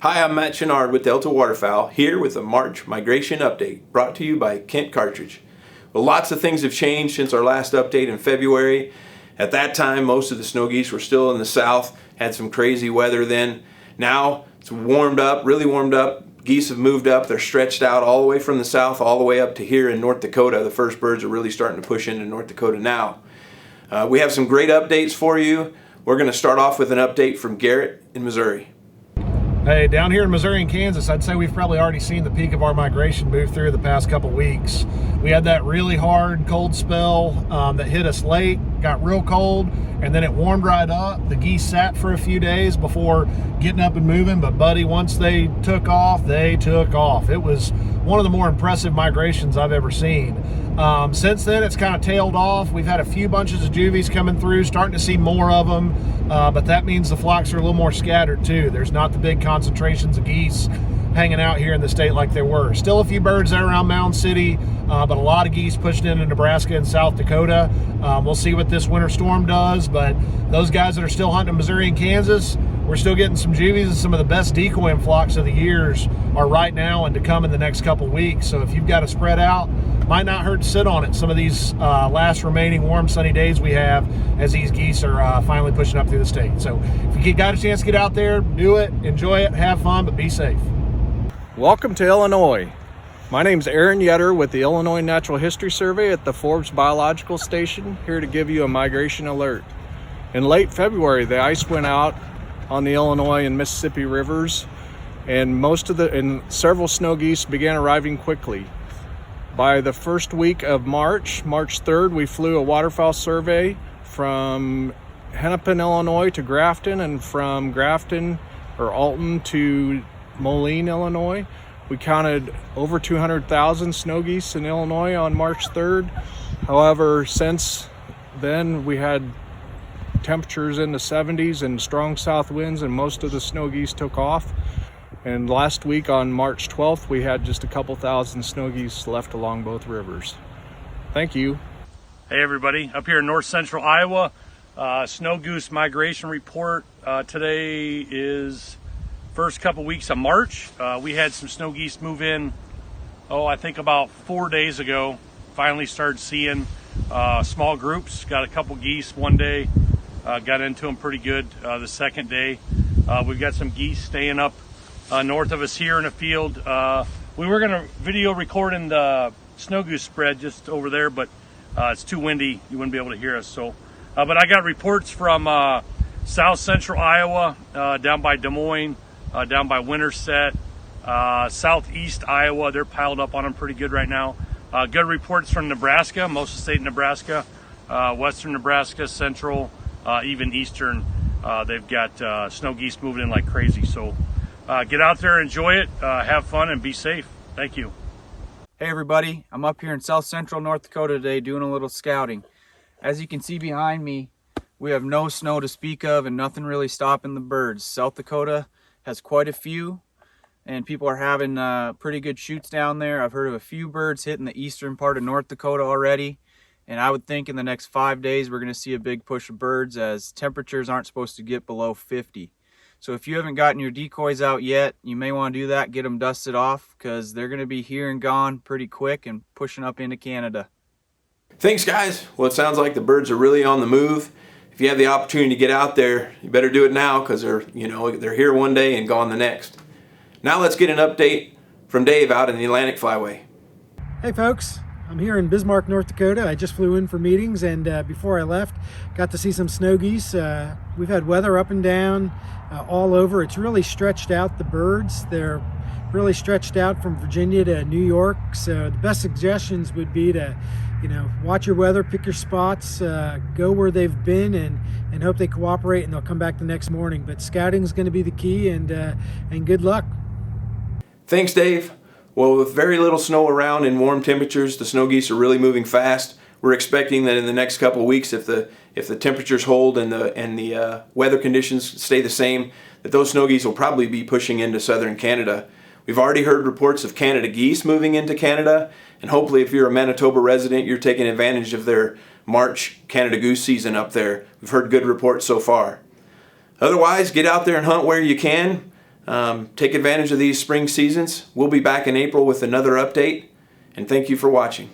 Hi, I'm Matt Chenard with Delta Waterfowl, here with a March migration update brought to you by Kent Cartridge. Well, lots of things have changed since our last update in February. At that time, most of the snow geese were still in the south, had some crazy weather then. Now it's warmed up, really warmed up. Geese have moved up. They're stretched out all the way from the south all the way up to here in North Dakota. The first birds are really starting to push into North Dakota now. We have some great updates for you. We're going to start off with an update from Garrett in Missouri. Hey, down here in Missouri and Kansas, I'd say we've probably already seen the peak of our migration move through the past couple weeks. We had that really hard cold spell that hit us late, got real cold, and then it warmed right up. The geese sat for a few days before getting up and moving, but buddy, once they took off, they took off. It was one of the more impressive migrations I've ever seen. Since then, it's kind of tailed off. We've had a few bunches of juvies coming through, starting to see more of them, but that means the flocks are a little more scattered too. There's not the big concentrations of geese hanging out here in the state like there were. Still a few birds there around Mound City, but a lot of geese pushed into Nebraska and South Dakota. We'll see what this winter storm does, but those guys that are still hunting in Missouri and Kansas, we're still getting some juvies, and some of the best decoying flocks of the years are right now and to come in the next couple weeks. So if you've got to spread out, might not hurt to sit on it some of these last remaining warm sunny days we have as these geese are finally pushing up through the state. So if you got a chance to get out there, do it, enjoy it, have fun, but be safe. Welcome to Illinois. My name's Aaron Yetter with the Illinois Natural History Survey at the Forbes Biological Station, here to give you a migration alert. In late February, the ice went out on the Illinois and Mississippi rivers, and several snow geese began arriving quickly. By the first week of March 3rd, we flew a waterfowl survey from Hennepin, Illinois to Grafton, and from Grafton or Alton to Moline, Illinois. We counted over 200,000 snow geese in Illinois on March 3rd. However, since then we had temperatures in the 70s and strong south winds, and most of the snow geese took off. And last week on March 12th, we had just a couple thousand snow geese left along both rivers. Thank you. Hey everybody, up here in north central Iowa, snow goose migration report. Today is first couple weeks of March. We had some snow geese move in, I think about 4 days ago. Finally started seeing small groups. Got a couple geese one day, got into them pretty good the second day. We've got some geese staying up north of us here in a field. We were going to video recording the snow goose spread just over there, but it's too windy. You wouldn't be able to hear us. So, but I got reports from south central Iowa, down by Des Moines, down by Winterset, southeast Iowa. They're piled up on them pretty good right now. Good reports from Nebraska, most of the state of Nebraska, western Nebraska, central, even eastern. They've got snow geese moving in like crazy. So get out there, enjoy it, have fun, and be safe. Thank you. Hey everybody, I'm up here in south central North Dakota today doing a little scouting. As you can see behind me, we have no snow to speak of and nothing really stopping the birds. South Dakota has quite a few, and people are having pretty good shoots down there. I've heard of a few birds hitting the eastern part of North Dakota already, and I would think in the next 5 days we're going to see a big push of birds, as temperatures aren't supposed to get below 50. So if you haven't gotten your decoys out yet, you may want to do that, get them dusted off, because they're going to be here and gone pretty quick and pushing up into Canada. Thanks, guys. Well, it sounds like the birds are really on the move. If you have the opportunity to get out there, you better do it now, because they're here one day and gone the next. Now let's get an update from Dave out in the Atlantic Flyway. Hey folks, I'm here in Bismarck, North Dakota. I just flew in for meetings, and before I left, got to see some snow geese. We've had weather up and down all over. It's really stretched out the birds. They're really stretched out from Virginia to New York. So the best suggestions would be to, watch your weather, pick your spots, go where they've been, and hope they cooperate and they'll come back the next morning. But scouting is going to be the key, and good luck. Thanks, Dave. Well, with very little snow around and warm temperatures, the snow geese are really moving fast. We're expecting that in the next couple of weeks, if the temperatures hold and the weather conditions stay the same, that those snow geese will probably be pushing into southern Canada. We've already heard reports of Canada geese moving into Canada, and hopefully if you're a Manitoba resident, you're taking advantage of their March Canada goose season up there. We've heard good reports so far. Otherwise, get out there and hunt where you can. Take advantage of these spring seasons. We'll be back in April with another update, and thank you for watching.